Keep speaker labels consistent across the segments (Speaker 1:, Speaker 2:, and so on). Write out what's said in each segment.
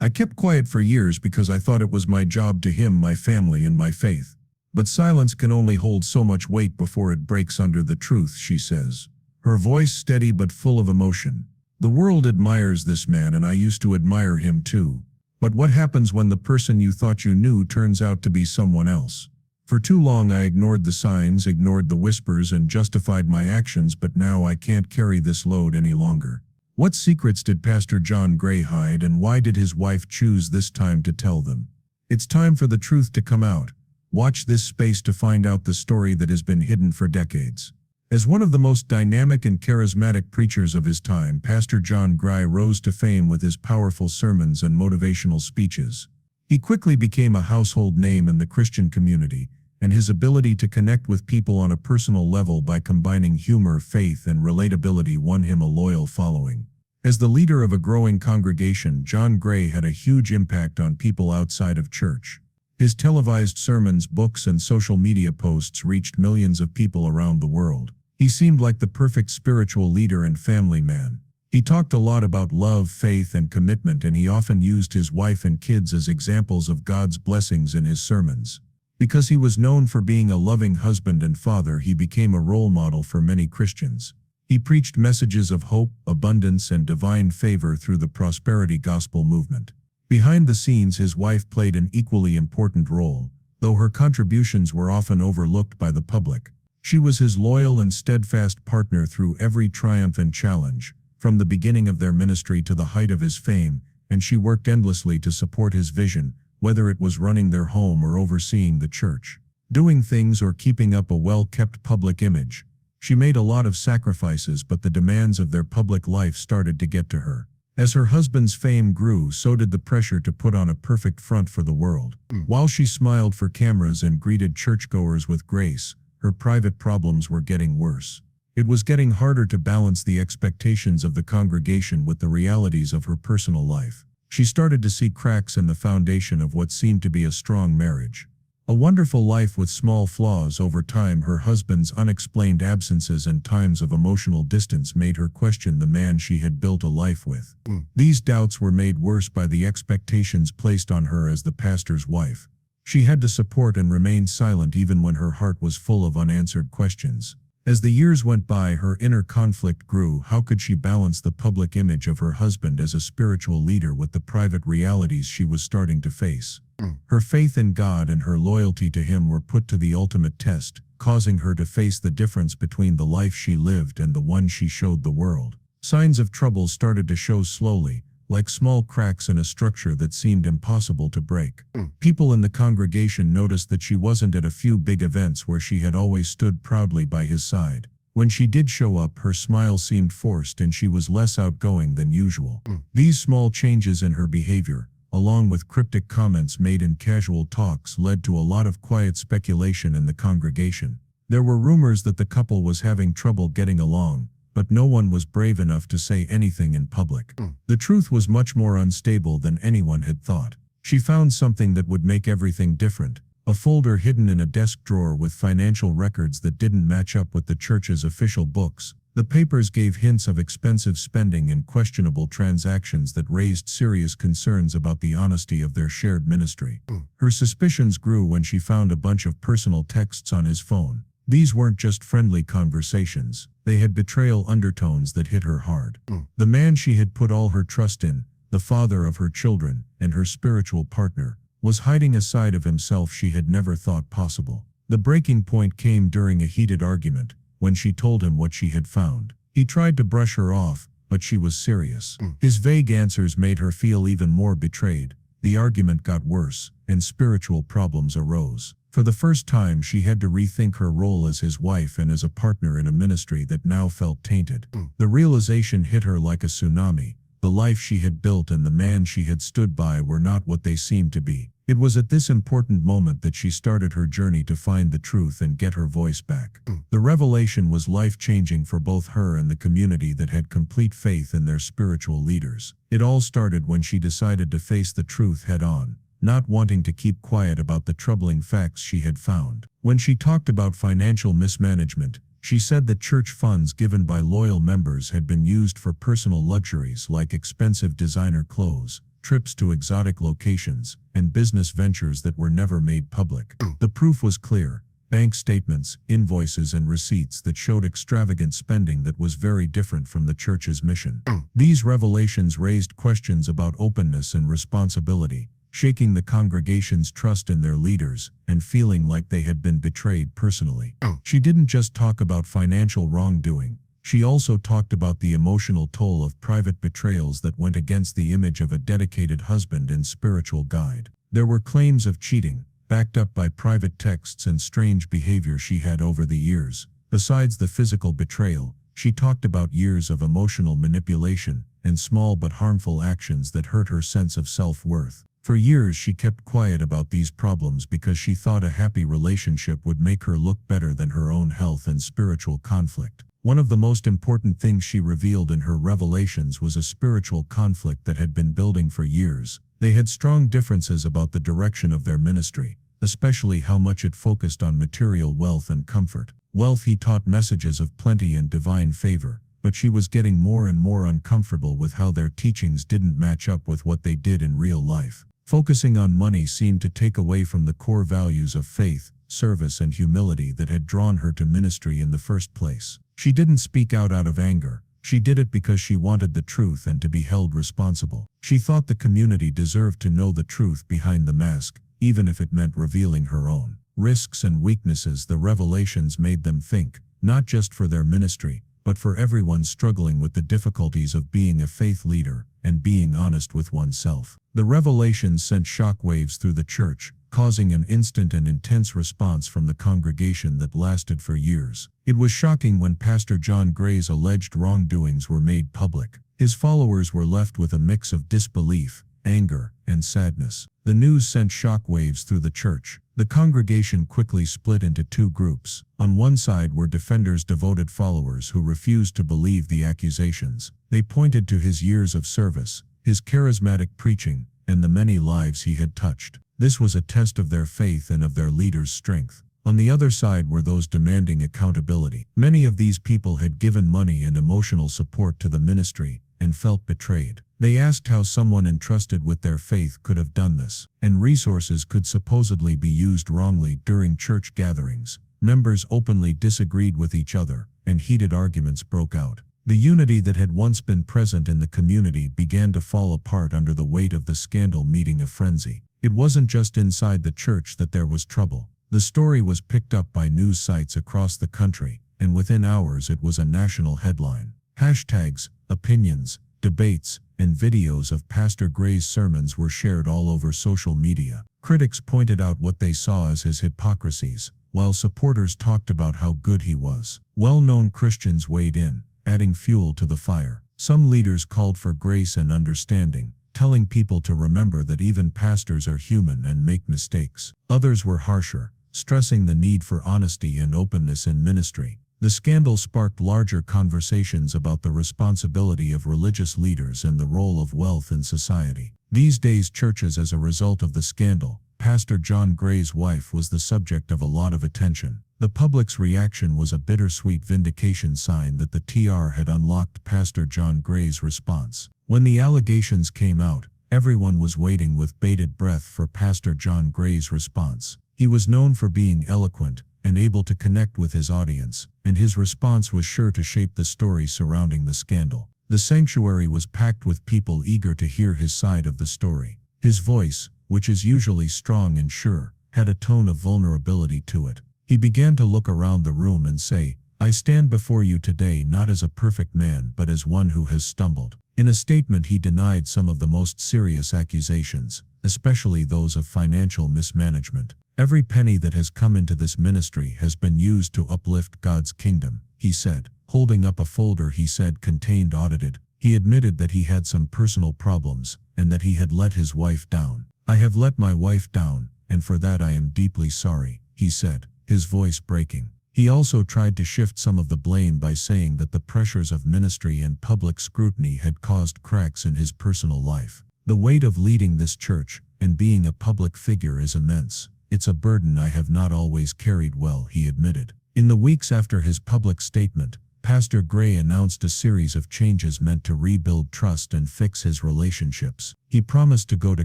Speaker 1: I kept quiet for years because I thought it was my job to him, my family, and my faith. But silence can only hold so much weight before it breaks under the truth, she says. Her voice steady but full of emotion. The world admires this man, and I used to admire him too. But what happens when the person you thought you knew turns out to be someone else? For too long I ignored the signs, ignored the whispers, and justified my actions, but now I can't carry this load any longer. What secrets did Pastor John Gray hide, and why did his wife choose this time to tell them? It's time for the truth to come out. Watch this space to find out the story that has been hidden for decades. As one of the most dynamic and charismatic preachers of his time, Pastor John Gray rose to fame with his powerful sermons and motivational speeches. He quickly became a household name in the Christian community, and his ability to connect with people on a personal level by combining humor, faith, and relatability won him a loyal following. As the leader of a growing congregation, John Gray had a huge impact on people outside of church. His televised sermons, books, and social media posts reached millions of people around the world. He seemed like the perfect spiritual leader and family man. He talked a lot about love, faith, and commitment, and he often used his wife and kids as examples of God's blessings in his sermons. Because he was known for being a loving husband and father, he became a role model for many Christians. He preached messages of hope, abundance, and divine favor through the prosperity gospel movement. Behind the scenes, his wife played an equally important role, though her contributions were often overlooked by the public. She was his loyal and steadfast partner through every triumph and challenge, from the beginning of their ministry to the height of his fame, and she worked endlessly to support his vision, whether it was running their home or overseeing the church. Doing things or keeping up a well-kept public image. She made a lot of sacrifices, but the demands of their public life started to get to her. As her husband's fame grew, so did the pressure to put on a perfect front for the world. While she smiled for cameras and greeted churchgoers with grace, her private problems were getting worse. It was getting harder to balance the expectations of the congregation with the realities of her personal life. She started to see cracks in the foundation of what seemed to be a strong marriage. A wonderful life with small flaws. Over time, her husband's unexplained absences and times of emotional distance made her question the man she had built a life with. These doubts were made worse by the expectations placed on her as the pastor's wife. She had to support and remain silent even when her heart was full of unanswered questions. As the years went by, her inner conflict grew. How could she balance the public image of her husband as a spiritual leader with the private realities she was starting to face? Her faith in God and her loyalty to him were put to the ultimate test, causing her to face the difference between the life she lived and the one she showed the world. Signs of trouble started to show slowly, like small cracks in a structure that seemed impossible to break. People in the congregation noticed that she wasn't at a few big events where she had always stood proudly by his side. When she did show up, her smile seemed forced and she was less outgoing than usual. These small changes in her behavior, along with cryptic comments made in casual talks, led to a lot of quiet speculation in the congregation. There were rumors that the couple was having trouble getting along, but no one was brave enough to say anything in public. The truth was much more unstable than anyone had thought. She found something that would make everything different, a folder hidden in a desk drawer with financial records that didn't match up with the church's official books. The papers gave hints of expensive spending and questionable transactions that raised serious concerns about the honesty of their shared ministry. Her suspicions grew when she found a bunch of personal texts on his phone. These weren't just friendly conversations, they had betrayal undertones that hit her hard. The man she had put all her trust in, the father of her children, and her spiritual partner, was hiding a side of himself she had never thought possible. The breaking point came during a heated argument, when she told him what she had found. He tried to brush her off, but she was serious. His vague answers made her feel even more betrayed. The argument got worse, and spiritual problems arose. For the first time, she had to rethink her role as his wife and as a partner in a ministry that now felt tainted. The realization hit her like a tsunami. The life she had built and the man she had stood by were not what they seemed to be. It was at this important moment that she started her journey to find the truth and get her voice back. The revelation was life-changing for both her and the community that had complete faith in their spiritual leaders. It all started when she decided to face the truth head-on, not wanting to keep quiet about the troubling facts she had found. When she talked about financial mismanagement, she said that church funds given by loyal members had been used for personal luxuries like expensive designer clothes, trips to exotic locations, and business ventures that were never made public. The proof was clear. Bank statements, invoices and receipts that showed extravagant spending that was very different from the church's mission. These revelations raised questions about openness and responsibility, shaking the congregation's trust in their leaders and feeling like they had been betrayed personally. She didn't just talk about financial wrongdoing. She also talked about the emotional toll of private betrayals that went against the image of a dedicated husband and spiritual guide. There were claims of cheating, backed up by private texts and strange behavior she had over the years. Besides the physical betrayal, she talked about years of emotional manipulation and small but harmful actions that hurt her sense of self-worth. For years she kept quiet about these problems because she thought a happy relationship would make her look better than her own health and spiritual conflict. One of the most important things she revealed in her revelations was a spiritual conflict that had been building for years. They had strong differences about the direction of their ministry, especially how much it focused on material wealth and comfort. Wealth, he taught messages of plenty and divine favor, but she was getting more and more uncomfortable with how their teachings didn't match up with what they did in real life. Focusing on money seemed to take away from the core values of faith, service and humility that had drawn her to ministry in the first place. She didn't speak out of anger. She did it because she wanted the truth and to be held responsible. She thought the community deserved to know the truth behind the mask, even if it meant revealing her own risks and weaknesses. The revelations made them think, not just for their ministry, but for everyone struggling with the difficulties of being a faith leader and being honest with oneself. The revelations sent shockwaves through the church, causing an instant and intense response from the congregation that lasted for years. It was shocking when Pastor John Gray's alleged wrongdoings were made public. His followers were left with a mix of disbelief, anger, and sadness. The news sent shockwaves through the church. The congregation quickly split into two groups. On one side were defenders, devoted followers who refused to believe the accusations. They pointed to his years of service, his charismatic preaching, and the many lives he had touched. This was a test of their faith and of their leaders' strength. On the other side were those demanding accountability. Many of these people had given money and emotional support to the ministry and felt betrayed. They asked how someone entrusted with their faith could have done this, and resources could supposedly be used wrongly during church gatherings. Members openly disagreed with each other, and heated arguments broke out. The unity that had once been present in the community began to fall apart under the weight of the scandal, meeting a frenzy. It wasn't just inside the church that there was trouble. The story was picked up by news sites across the country, and within hours it was a national headline. Hashtags, opinions, debates, and videos of Pastor Gray's sermons were shared all over social media. Critics pointed out what they saw as his hypocrisies, while supporters talked about how good he was. Well-known Christians weighed in, adding fuel to the fire. Some leaders called for grace and understanding, telling people to remember that even pastors are human and make mistakes. Others were harsher, stressing the need for honesty and openness in ministry. The scandal sparked larger conversations about the responsibility of religious leaders and the role of wealth in society. These days, churches, as a result of the scandal, Pastor John Gray's wife was the subject of a lot of attention. The public's reaction was a bittersweet vindication, sign that the TR had unlocked Pastor John Gray's response. When the allegations came out, everyone was waiting with bated breath for Pastor John Gray's response. He was known for being eloquent and able to connect with his audience, and his response was sure to shape the story surrounding the scandal. The sanctuary was packed with people eager to hear his side of the story. His voice, which is usually strong and sure, had a tone of vulnerability to it. He began to look around the room and say, "I stand before you today not as a perfect man but as one who has stumbled." In a statement, he denied some of the most serious accusations, especially those of financial mismanagement. "Every penny that has come into this ministry has been used to uplift God's kingdom," he said, holding up a folder he said contained audited. He admitted that he had some personal problems and that he had let his wife down. "I have let my wife down, and for that I am deeply sorry," he said, his voice breaking. He also tried to shift some of the blame by saying that the pressures of ministry and public scrutiny had caused cracks in his personal life. "The weight of leading this church and being a public figure is immense. It's a burden I have not always carried well," he admitted. In the weeks after his public statement, Pastor Gray announced a series of changes meant to rebuild trust and fix his relationships. He promised to go to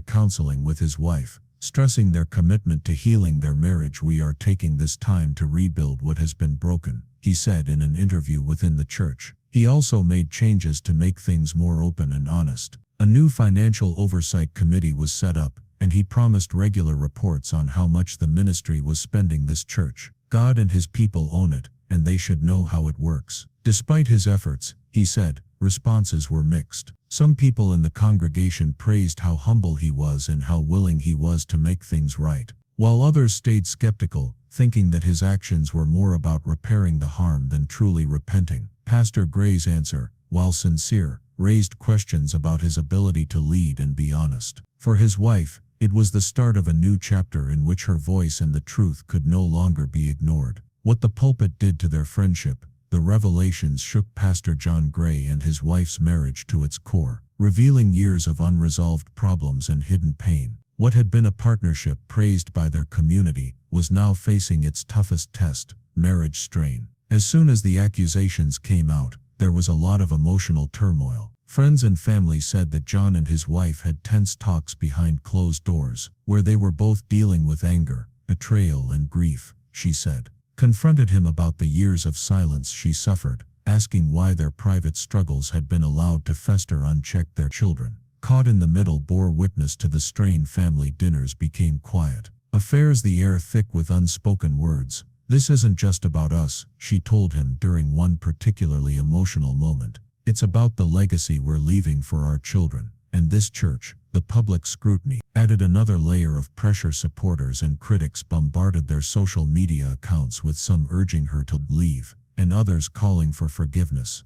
Speaker 1: counseling with his wife, stressing their commitment to healing their marriage. "We are taking this time to rebuild what has been broken," he said in an interview within the church. He also made changes to make things more open and honest. A new financial oversight committee was set up, and he promised regular reports on how much the ministry was spending. "This church, God and his people own it, and they should know how it works." Despite his efforts, he said, responses were mixed. Some people in the congregation praised how humble he was and how willing he was to make things right, while others stayed skeptical, thinking that his actions were more about repairing the harm than truly repenting. Pastor Gray's answer, while sincere, raised questions about his ability to lead and be honest. For his wife, it was the start of a new chapter in which her voice and the truth could no longer be ignored. What the pulpit did to their friendship, the revelations shook Pastor John Gray and his wife's marriage to its core, revealing years of unresolved problems and hidden pain. What had been a partnership praised by their community was now facing its toughest test, marriage strain. As soon as the accusations came out, there was a lot of emotional turmoil. Friends and family said that John and his wife had tense talks behind closed doors, where they were both dealing with anger, betrayal, and grief. She said, confronted him about the years of silence she suffered, asking why their private struggles had been allowed to fester unchecked. Their children, caught in the middle, bore witness to the strain. Family dinners became quiet, affairs the air thick with unspoken words. "This isn't just about us," she told him during one particularly emotional moment. "It's about the legacy we're leaving for our children." And this church, the public scrutiny, added another layer of pressure. Supporters and critics bombarded their social media accounts, with some urging her to leave, and others calling for forgiveness.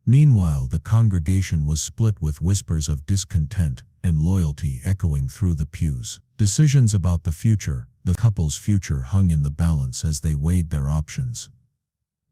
Speaker 1: Meanwhile, the congregation was split, with whispers of discontent and loyalty echoing through the pews. Decisions about the couple's future hung in the balance as they weighed their options.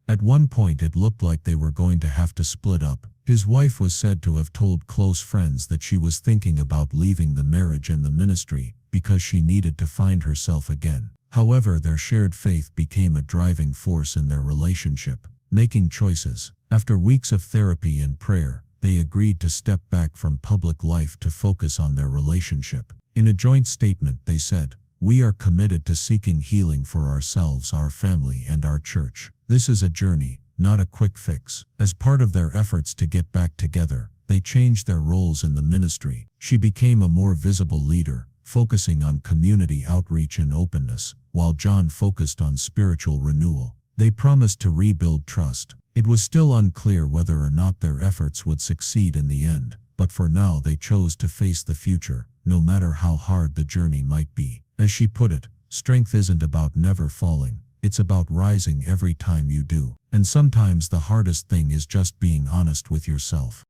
Speaker 1: At one point it looked like they were going to have to split up. His wife was said to have told close friends that she was thinking about leaving the marriage and the ministry because she needed to find herself again. However, their shared faith became a driving force in their relationship. Making choices. After weeks of therapy and prayer, they agreed to step back from public life to focus on their relationship. In a joint statement, they said, "We are committed to seeking healing for ourselves, our family, and our church. This is a journey, not a quick fix." As part of their efforts to get back together, they changed their roles in the ministry. She became a more visible leader, focusing on community outreach and openness, while John focused on spiritual renewal. They promised to rebuild trust. It was still unclear whether or not their efforts would succeed in the end, but for now they chose to face the future, no matter how hard the journey might be. As she put it, strength isn't about never falling, it's about rising every time you do. And sometimes the hardest thing is just being honest with yourself.